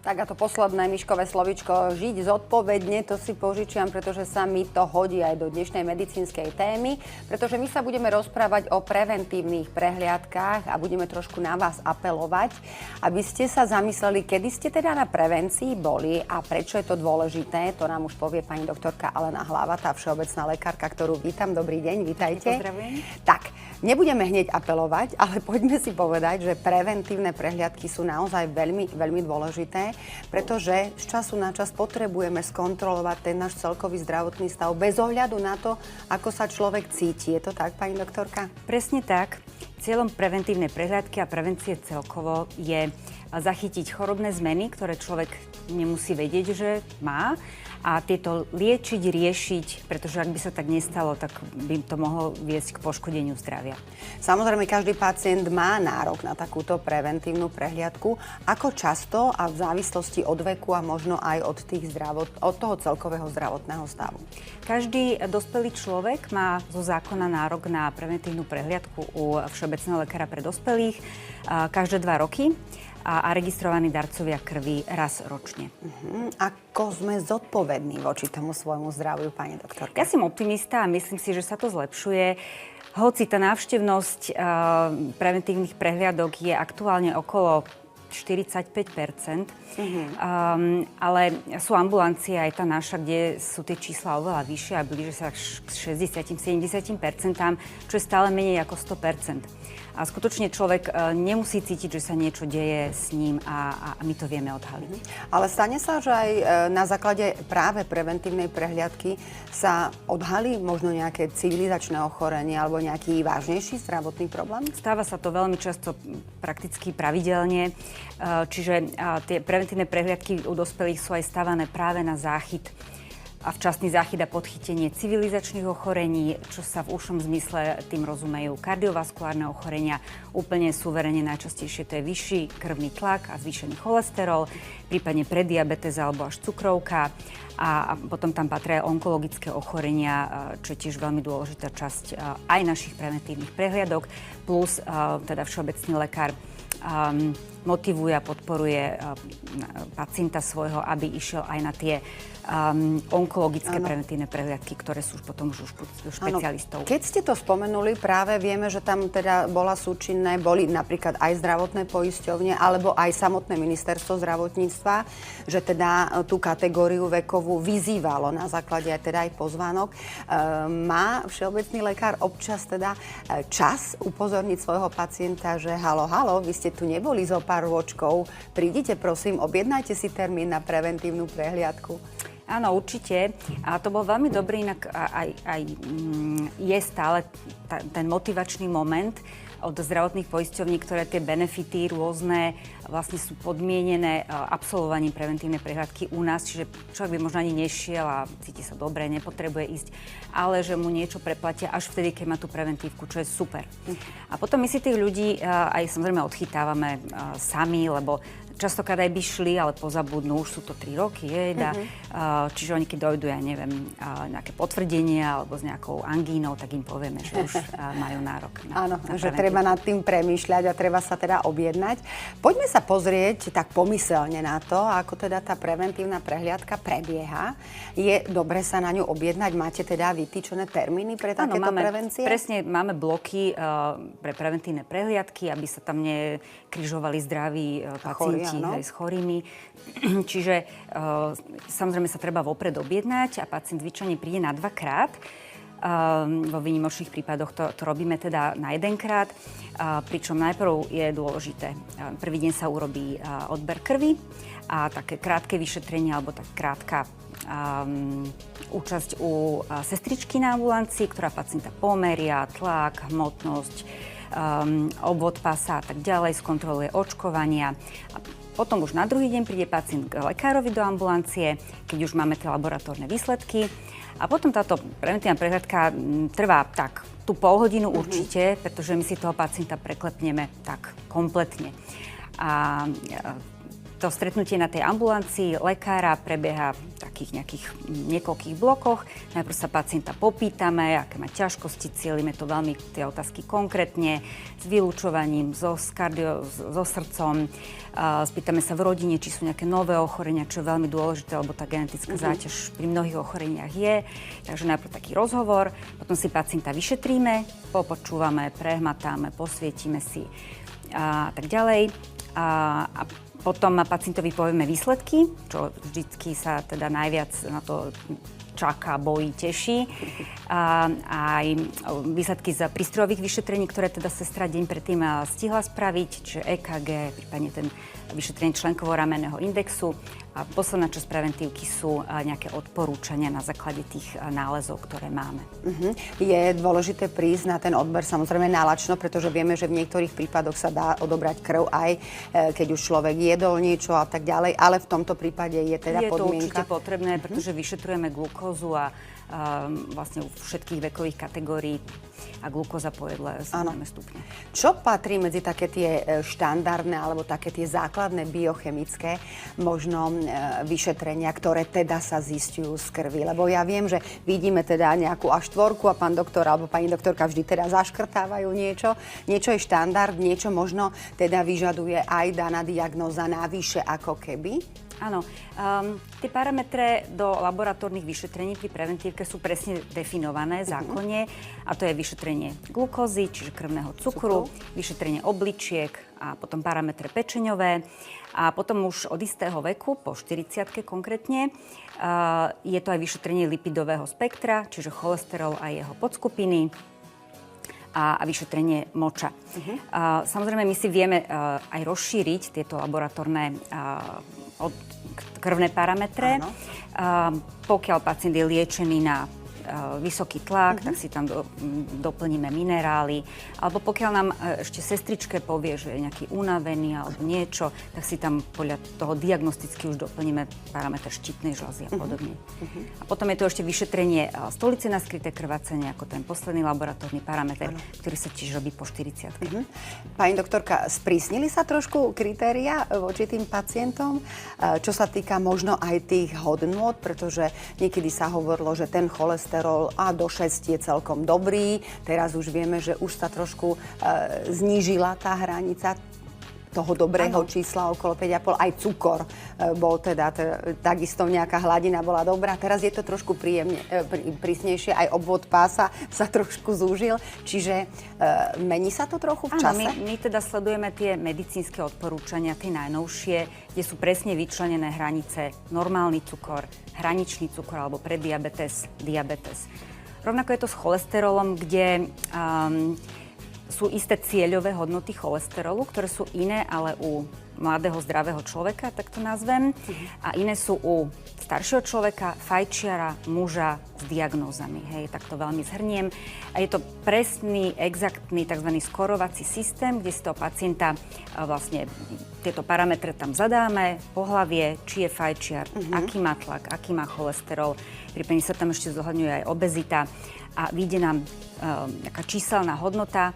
Tak a to posledné myškové slovíčko žiť zodpovedne, to si požičiam, pretože sa mi to hodí aj do dnešnej medicínskej témy, pretože my sa budeme rozprávať o preventívnych prehliadkách a budeme trošku na vás apelovať, aby ste sa zamysleli, kedy ste teda na prevencii boli a prečo je to dôležité. To nám už povie pani doktorka Alena Hlava, tá všeobecná lekárka, ktorú vítam. Dobrý deň, vítajte. Pozdravujem. Tak, nebudeme hneď apelovať, ale poďme si povedať, že preventívne prehliadky sú naozaj veľmi, veľmi dôležité, pretože z času na čas potrebujeme skontrolovať ten náš celkový zdravotný stav bez ohľadu na to, ako sa človek cíti. Je to tak, pani doktorka? Presne tak. Cieľom preventívnej prehliadky a prevencie celkovo je zachytiť chorobné zmeny, ktoré človek nemusí vedieť, že má, a tieto liečiť, riešiť, pretože ak by sa tak nestalo, tak by to mohlo viesť k poškodeniu zdravia. Samozrejme, každý pacient má nárok na takúto preventívnu prehliadku. Ako často a v závislosti od veku a možno aj od toho celkového zdravotného stavu? Každý dospelý človek má zo zákona nárok na preventívnu prehliadku u všeobecného lekára pre dospelých každé 2 roky a registrovaní darcovia krvi raz ročne. Ako sme zodpovední voči tomu svojmu zdraviu, pani doktorka? Ja som optimista a myslím si, že sa to zlepšuje. Hoci tá návštevnosť preventívnych prehliadok je aktuálne okolo 45%, ale sú ambulancie, aj tá naša, kde sú tie čísla oveľa vyššie a blíže sa k 60-70%, čo je stále menej ako 100%. A skutočne človek nemusí cítiť, že sa niečo deje s ním a my to vieme odhaliť. Ale stane sa, že aj na základe práve preventívnej prehliadky sa odhalí možno nejaké civilizačné ochorenie alebo nejaký vážnejší zdravotný problém? Stáva sa to veľmi často, prakticky pravidelne. Čiže tie preventívne prehliadky u dospelých sú aj stávané práve na záchyt a včasný záchyt a podchytenie civilizačných ochorení, čo sa v užšom zmysle tým rozumejú kardiovaskulárne ochorenia. Úplne súverene najčastejšie to je vyšší krvný tlak a zvýšený cholesterol, prípadne prediabetes alebo až cukrovka. A potom tam patria aj onkologické ochorenia, čo je tiež veľmi dôležitá časť aj našich preventívnych prehliadok, plus teda všeobecný lekár motivuje a podporuje pacienta svojho, aby išiel aj na tie onkologické preventívne prehliadky, ktoré sú potom už u špecialistov. Keď ste to spomenuli, práve vieme, že tam teda boli napríklad aj zdravotné poisťovne, alebo aj samotné ministerstvo zdravotníctva, že teda tú kategóriu vekovú vyzývalo na základe aj pozvánok. Má všeobecný lekár občas teda čas upozorniť svojho pacienta, že halo, vy ste tu neboli zo pár rôčkov, prídite prosím, objednajte si termín na preventívnu prehliadku. Áno, určite. A to bol veľmi dobrý, inak aj je stále ten motivačný moment od zdravotných poisťovní, ktoré tie benefity rôzne vlastne sú podmienené absolvovaním preventívnej prehliadky u nás, čiže človek by možno ani nešiel a cíti sa dobre, nepotrebuje ísť, ale že mu niečo preplatia až vtedy, keď má tú preventívku, čo je super. A potom my si tých ľudí aj samozrejme odchytávame sami, lebo častokrát aj by šli, ale pozabudnú, už sú to 3 roky, čiže oni keď dojdu, ja neviem, nejaké potvrdenie alebo s nejakou angínou, tak im povieme, že už majú nárok na Áno, že treba nad tým premýšľať a treba sa teda objednať. Poďme sa pozrieť tak pomyselne na to, ako teda tá preventívna prehliadka prebieha. Je dobre sa na ňu objednať? Máte teda vytýčené termíny pre takéto prevencie? Presne, máme bloky pre preventívne prehliadky, aby sa tam nekrižovali zdraví pacienti s chorými. Čiže samozrejme sa treba vopred objednať a pacient zvyčajne príde na 2-krát. Vo výnimočných prípadoch to robíme teda na 1-krát. Pričom najprv je dôležité, prvý deň sa urobí odber krvi a také krátke vyšetrenie alebo tak krátka účasť u sestričky na ambulancii, ktorá pacienta pomeria, tlak, hmotnosť, obvod pasa a tak ďalej, skontroluje očkovania. A potom už na druhý deň príde pacient k lekárovi do ambulancie, keď už máme tie laboratórne výsledky. A potom táto preventívna prehliadka trvá tak tú polhodinu určite, pretože my si toho pacienta preklepneme tak kompletne. A To stretnutie na tej ambulancii lekára prebieha v takých nejakých niekoľkých blokoch. Najprv sa pacienta popýtame, aké má ťažkosti, cielime to veľmi tie otázky konkrétne, s vylúčovaním, so srdcom. Spýtame sa v rodine, či sú nejaké nové ochorenia, čo je veľmi dôležité, lebo tá genetická záťaž pri mnohých ochoreniach je. Takže najprv taký rozhovor, potom si pacienta vyšetríme, popočúvame, prehmatáme, posvietime si a tak ďalej. A potom pacientovi povieme výsledky, čo vždycky sa teda najviac na to čaká, bojí, teší. A aj výsledky z prístrojových vyšetrení, ktoré teda sestra deň predtým stihla spraviť, čiže EKG, prípadne ten vyšetrenie členkovo-ramenného indexu. A posledná časť preventívky sú nejaké odporúčania na základe tých nálezov, ktoré máme. Je dôležité prísť na ten odber samozrejme nálačno, pretože vieme, že v niektorých prípadoch sa dá odobrať krv aj keď už človek jedol niečo a tak ďalej, ale v tomto prípade je teda podmienka. Je to určite potrebné, pretože vyšetrujeme glukózu a vlastne u všetkých vekových kategórií a glukóza po jedle samozrejme stupne. Čo patrí medzi také tie štandardné alebo také tie základné biochemické možno vyšetrenia, ktoré teda sa zisťujú z krvi? Lebo ja viem, že vidíme teda nejakú A4 a pán doktor alebo pani doktorka vždy teda zaškrtávajú niečo. Niečo je štandard, niečo možno teda vyžaduje aj daná diagnóza navyše ako keby? Áno. Tie parametre do laboratórnych vyšetrení pri preventívke sú presne definované zákonne a to je vyšetrenie glukózy, čiže krvného cukru, vyšetrenie obličiek a potom parametre pečeňové a potom už od istého veku, po 40-ke konkrétne, je to aj vyšetrenie lipidového spektra, čiže cholesterol a jeho podskupiny a vyšetrenie moča. Samozrejme, my si vieme aj rozšíriť tieto laboratórne krvné parametre. Pokiaľ pacient je liečený na vysoký tlak, tak si tam doplníme minerály. Alebo pokiaľ nám ešte sestričke povie, že je nejaký unavený alebo niečo, tak si tam podľa toho diagnosticky už doplníme parameter štítnej žľazy a podobne. A potom je to ešte vyšetrenie stolice na skryté krvácenie, ako ten posledný laboratórny parameter, ktorý sa tiež robí po 40-ke. Pani doktorka, sprísnili sa trošku kritéria voči tým pacientom, čo sa týka možno aj tých hodnôt, pretože niekedy sa hovorilo, že ten cholesterol a do 6 je celkom dobrý. Teraz už vieme, že už sa trošku znížila tá hranica toho dobrého čísla okolo 5,5. Aj cukor bol teda takisto nejaká hladina bola dobrá. Teraz je to trošku prísnejšie. Aj obvod pása sa trošku zúžil. Čiže mení sa to trochu v čase? Áno, my teda sledujeme tie medicínske odporúčania, tie najnovšie, kde sú presne vyčlenené hranice normálny cukor, hraničný cukor alebo prediabetes, diabetes. Rovnako je to s cholesterolom, kde sú isté cieľové hodnoty cholesterolu, ktoré sú iné, ale u mladého zdravého človeka, tak to nazvem. A iné sú u staršieho človeka, fajčiara, muža s diagnózami. Hej, tak to veľmi zhrniem. A je to presný, exaktný tzv. Skorovací systém, kde si toho pacienta vlastne tieto parametre tam zadáme, pohlavie, či je fajčiar, aký má tlak, aký má cholesterol. Prípadne sa tam ešte zohľadňuje aj obezita. A vyjde nám nejaká číselná hodnota,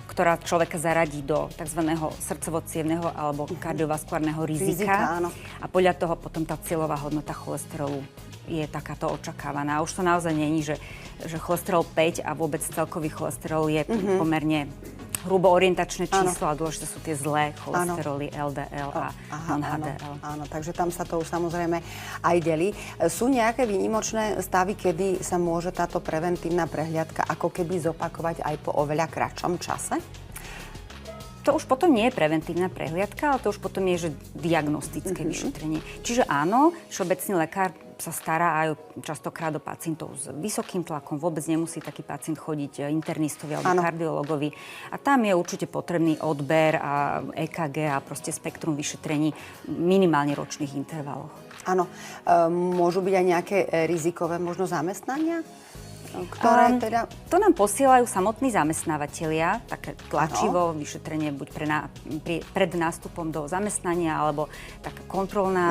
ktorá človeka zaradí do tzv. Srdcovo-cievneho alebo kardiovaskulárneho rizika. A podľa toho potom tá cieľová hodnota cholesterolu je takáto očakávaná. A už to naozaj není, že cholesterol 5 a vôbec celkový cholesterol je pomerne hrubo orientačné číslo, a dôležité sú tie zlé cholesteroly, LDL a non-HDL. Áno, takže tam sa to už samozrejme aj delí. Sú nejaké výnimočné stavy, kedy sa môže táto preventívna prehliadka ako keby zopakovať aj po oveľa kratšom čase? To už potom nie je preventívna prehliadka, ale to už potom je, že diagnostické vyšetrenie. Čiže áno, všeobecný lekár sa stará aj častokrát o pacientov s vysokým tlakom. Vôbec nemusí taký pacient chodiť internistovi alebo kardiologovi. A tam je určite potrebný odber a EKG a proste spektrum vyšetrení minimálne ročných intervaloch. Áno. Môžu byť aj nejaké rizikové možno zamestnania? Ktoré teda... To nám posielajú samotní zamestnávateľia, také tlačivo vyšetrenie buď pred nástupom do zamestnania, alebo taká kontrolná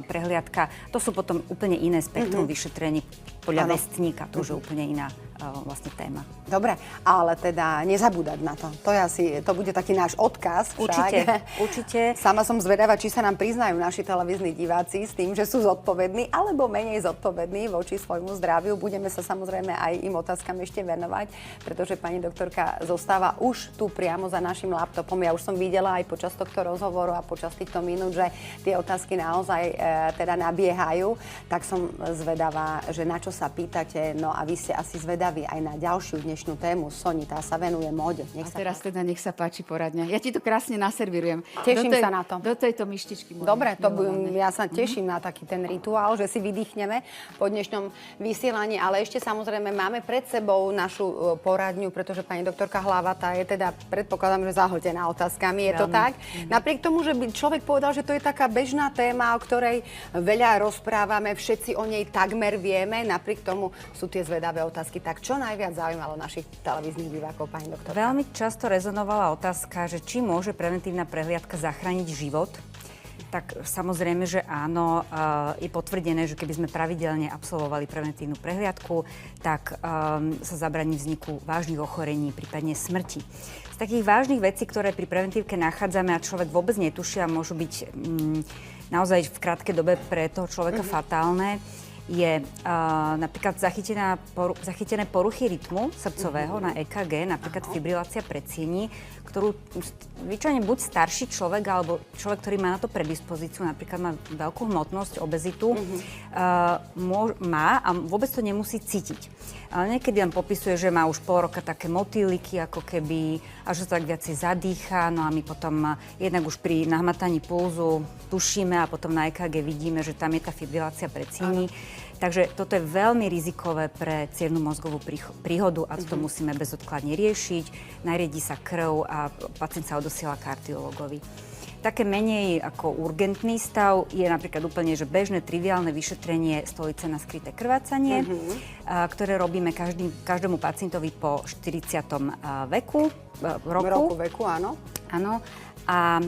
prehliadka. To sú potom úplne iné spektrum vyšetrení podľa vestníka, to už je úplne iná vlastne téma. Dobre, ale teda nezabúdať na to. To bude taký náš odkaz však. Určite. Sama som zvedavá, či sa nám priznajú naši televízni diváci s tým, že sú zodpovední alebo menej zodpovední voči svojmu zdraviu. Budeme sa samozrejme aj im otázkam ešte venovať, pretože pani doktorka zostáva už tu priamo za našim laptopom. Ja už som videla aj počas tohto rozhovoru a počas týchto minút, že tie otázky naozaj teda nabiehajú. Tak som zvedavá, že na čo sa pýtate. No a vy ste asi zvedaví aj na ďalšiu dnešnú tému. Soni, tá sa venuje móde. Nech sa páči poradňa. Ja ti to krásne naservírujem. Teším sa na to. Do tejto myštičky. Dobre, ja sa teším na taký ten rituál, že si vydýchneme po dnešnom vysielaní, ale ešte samozrejme máme pred sebou našu poradňu, pretože pani doktorka Hlavatá je teda, predpokladám, že zahltená otázkami. Je to tak? Napriek tomu, že by človek povedal, že to je taká bežná téma, o ktorej veľa rozprávame, všetci o nej takmer vieme, napriek tomu sú tie zvedavé otázky. Tak čo najviac zaujímalo našich televíznych divákov, pani doktorka? Veľmi často rezonovala otázka, že či môže preventívna prehliadka zachrániť život. Tak samozrejme, že áno, je potvrdené, že keby sme pravidelne absolvovali preventívnu prehliadku, tak sa zabraní vzniku vážnych ochorení, prípadne smrti. Z takých vážnych vecí, ktoré pri preventívke nachádzame a človek vôbec netuší a môžu byť naozaj v krátkej dobe pre toho človeka fatálne, je napríklad zachytené poruchy rytmu srdcového na EKG, napríklad fibrilácia predsiení, ktorú zvyčajne buď starší človek, alebo človek, ktorý má na to predispozíciu, napríklad má veľkú hmotnosť, obezitu, má a vôbec to nemusí cítiť. Ale niekedy len popisuje, že má už pol roka také motýliky, ako keby, a že sa tak viacej zadýcha, no a my potom jednak už pri nahmataní pulzu tušíme a potom na EKG vidíme, že tam je tá fibrilácia predsiení. Takže toto je veľmi rizikové pre cievnu mozgovú príhodu a toto musíme bezodkladne riešiť. Nariedí sa krv a pacient sa odosiela kardiológovi. Také menej ako urgentný stav je napríklad úplne, že bežné, triviálne vyšetrenie stolice na skryté krvácanie, ktoré robíme každému pacientovi po 40. roku veku, áno. Áno. A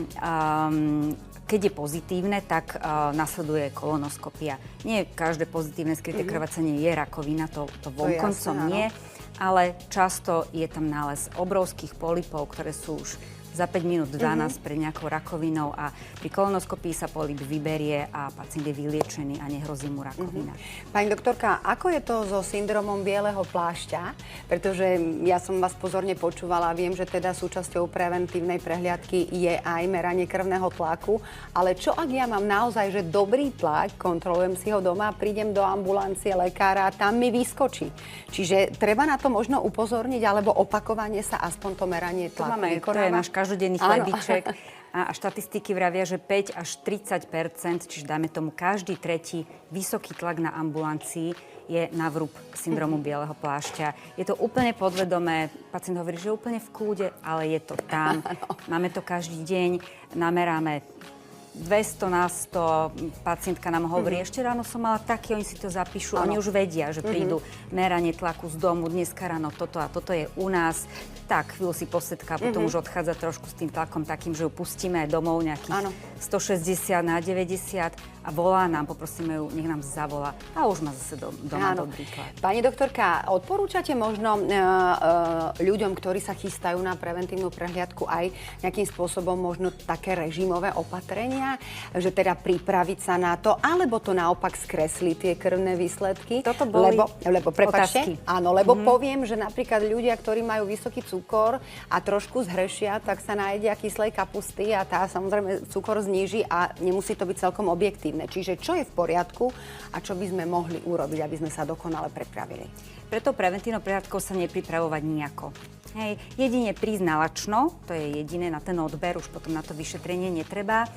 keď je pozitívne, tak nasleduje kolonoskopia. Nie každé pozitívne skryté krvácanie je rakovina, to vonkoncom nie, ale často je tam nález obrovských polypov, ktoré sú už za 5 minút 12 pred nejakou rakovinou a pri kolonoskopii sa polyp vyberie a pacient je vyliečený a nehrozí mu rakovina. Pani doktorka, ako je to so syndromom bieleho plášťa? Pretože ja som vás pozorne počúvala a viem, že teda súčasťou preventívnej prehliadky je aj meranie krvného tlaku, ale čo ak ja mám naozaj že dobrý tlak, kontrolujem si ho doma, prídem do ambulancie lekára a tam mi vyskočí. Čiže treba na to možno upozorniť alebo opakovane sa aspoň to meranie tlaku. To je náš každodenný chlebíček a štatistiky vravia, že 5 až 30%, čiže dáme tomu každý tretí vysoký tlak na ambulancii je na vrúb syndromu bieleho plášťa. Je to úplne podvedomé, pacient hovorí, že je úplne v kľude, ale je to tam. Máme to každý deň, nameráme 200 na 100, pacientka nám hovorí, ešte ráno som mala taký, oni si to zapíšu, oni už vedia, že prídu meranie tlaku z domu, dneska ráno toto a toto je u nás. Tak, chvíľu si posedká, potom už odchádza trošku s tým tlakom takým, že ju pustíme aj domov nejakých 160 na 90 a volá nám, poprosíme ju, nech nám zavolá a už má zase doma dobrý tlak. Pani doktorka, odporúčate možno ľuďom, ktorí sa chystajú na preventívnu prehliadku aj nejakým spôsobom možno také režimové opatrenia, že teda pripraviť sa na to, alebo to naopak skresli tie krvné výsledky? Toto boli lebo prepáčte, otázky. Áno, lebo poviem, že napríklad ľudia, ktorí majú vysoký cukor a trošku zhrešia, tak sa najedia kyslej kapusty a tá samozrejme cukor zníži a nemusí to byť celkom objektívne. Čiže čo je v poriadku a čo by sme mohli urobiť, aby sme sa dokonale pripravili? Preto preventívnou prehliadkou sa nepripravovať nejako. Hej, jedine prísť nalačno, to je jediné na ten odber, už potom na to vyšetrenie netreba.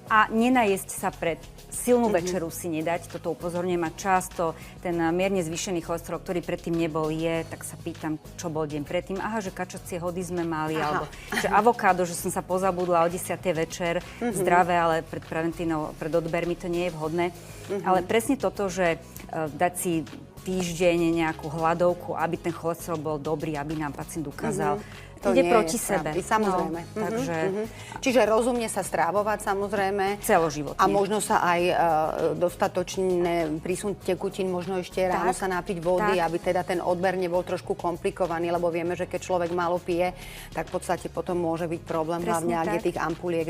A nenajesť sa pred silnú večeru si nedať. Toto upozorňujem a často ten mierne zvýšený cholesterol, ktorý predtým nebol, tak sa pýtam, čo bol deň predtým. Aha, že kačacie hody sme mali, alebo že avokádo, že som sa pozabudla o 10. večer, zdravé, ale pred odbermi to nie je vhodné. Ale presne toto, že dať si týždeň nejakú hladovku, aby ten cholesterol bol dobrý, aby nám pacient ukázal, To ide nie proti je sebe. Samozrejme. No, takže Čiže rozumne sa strávovať samozrejme. celoživotne. A možno sa aj dostatočné prísun tekutín, možno ešte ráno sa napiť vody, tak. aby teda ten odber nebol trošku komplikovaný, lebo vieme, že keď človek málo pije, tak v podstate potom môže byť problém, Presne hlavne ak je tak. tých ampuliek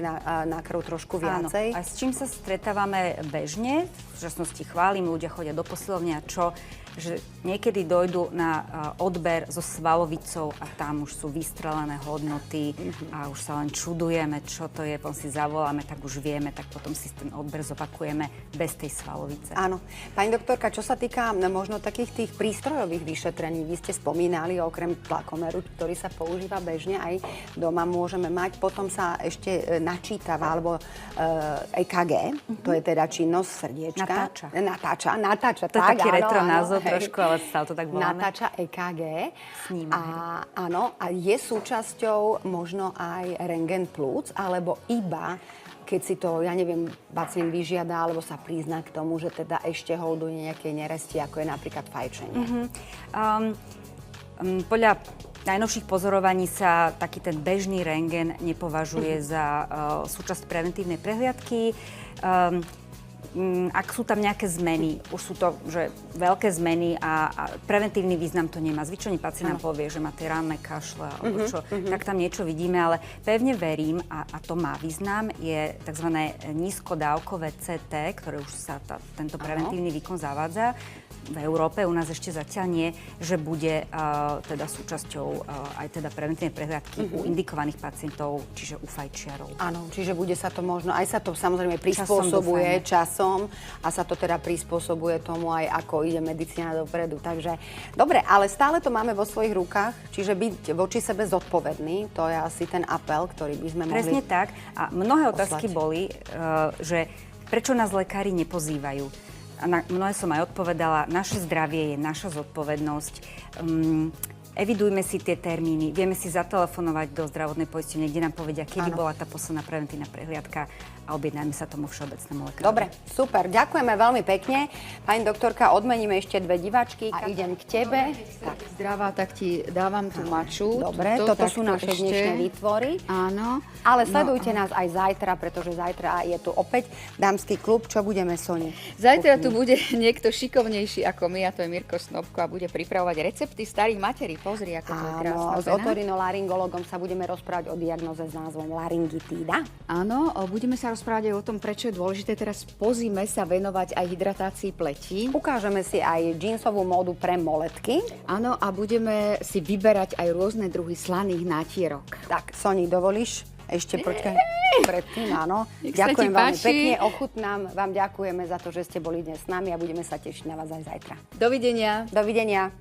na krv trošku viacej. Áno. A s čím sa stretávame bežne, v súčasnosti chválim, ľudia chodia do posilovne a čo, že niekedy dojdú na odber so svalovicou a tam už sú vystrelené hodnoty a už sa len čudujeme, čo to je, potom si zavoláme, tak už vieme, tak potom si ten odber zopakujeme bez tej svalovice. Áno. Pani doktorka, čo sa týka možno takých tých prístrojových vyšetrení, vy ste spomínali, okrem tlakomeru, ktorý sa používa bežne, aj doma môžeme mať, potom sa ešte načítava, alebo EKG, to je teda činnosť srdiečka. Natáča. To je tak, taký áno, retro áno, názov hej. trošku, ale stále to tak voláme. Natáča EKG. Sníma, Áno, a je súčasťou možno aj rentgen plúc, alebo iba keď si to, ja neviem, pacient vyžiada, alebo sa prizná k tomu, že teda ešte holduje nejaké neresti, ako je napríklad fajčenie. Podľa najnovších pozorovaní sa taký ten bežný rentgen nepovažuje za súčasť preventívnej prehliadky. Ak sú tam nejaké zmeny, už sú to že veľké zmeny a preventívny význam to nemá. Zvyčajne pacient nám povie, že má tie ranné kašle alebo čo, tak tam niečo vidíme, ale pevne verím, a to má význam, je tzv. Nízkodávkové CT, ktoré už sa tento preventívny výkon zavádza. V Európe, u nás ešte zatiaľ nie, že bude teda súčasťou aj teda preventívnej prehliadky u indikovaných pacientov, čiže u fajčiarov. Áno, čiže bude sa to možno, aj sa to samozrejme prispôsobuje časom a sa to teda prispôsobuje tomu aj, ako ide medicína dopredu. Takže, dobre, ale stále to máme vo svojich rukách, čiže byť voči sebe zodpovedný, to je asi ten apel, ktorý by sme mohli... Presne tak. A mnohé otázky boli, že prečo nás lekári nepozývajú. A mnohé som aj odpovedala, naše zdravie je naša zodpovednosť. Evidujme si tie termíny, vieme si zatelefonovať do zdravotnej poisťovne, kde nám povedia, kedy bola tá posledná preventívna prehliadka a objednajme sa tomu všeobecnému lekárovi. Dobre, super, ďakujeme veľmi pekne. Pani doktorka, odmeníme ešte 2 diváčky a idem k tebe. Tak zdravá, tak ti dávam tú maču. Dobre, toto sú naše dnešné výtvory. Áno. Ale sledujte nás aj zajtra, pretože zajtra je tu opäť dámsky klub. Čo budeme, Soni? Zajtra tu bude niekto šikovnejší ako my, a to je Mirko Snobko, a bude pripravovať recepty starých materí. Pozri, ako to je krásna Áno, s pena. otorinolaryngologom sa budeme rozprávať o diagnoze s názvom laryngitída. Áno, budeme sa rozprávať aj o tom, prečo je dôležité teraz po zime sa venovať aj hydratácii pleti. Ukážeme si aj džínsovú módu pre moletky. Áno, a budeme si vyberať aj rôzne druhy slaných nátierok. Tak, Soni, dovolíš? Ešte počkaj. Predtým, áno. Nech sa Ďakujem ti veľmi páči. pekne, ochutnám. Vám ďakujeme za to, že ste boli dnes s nami a budeme sa tešiť na vás aj zajtra. Dovidenia. Dovidenia.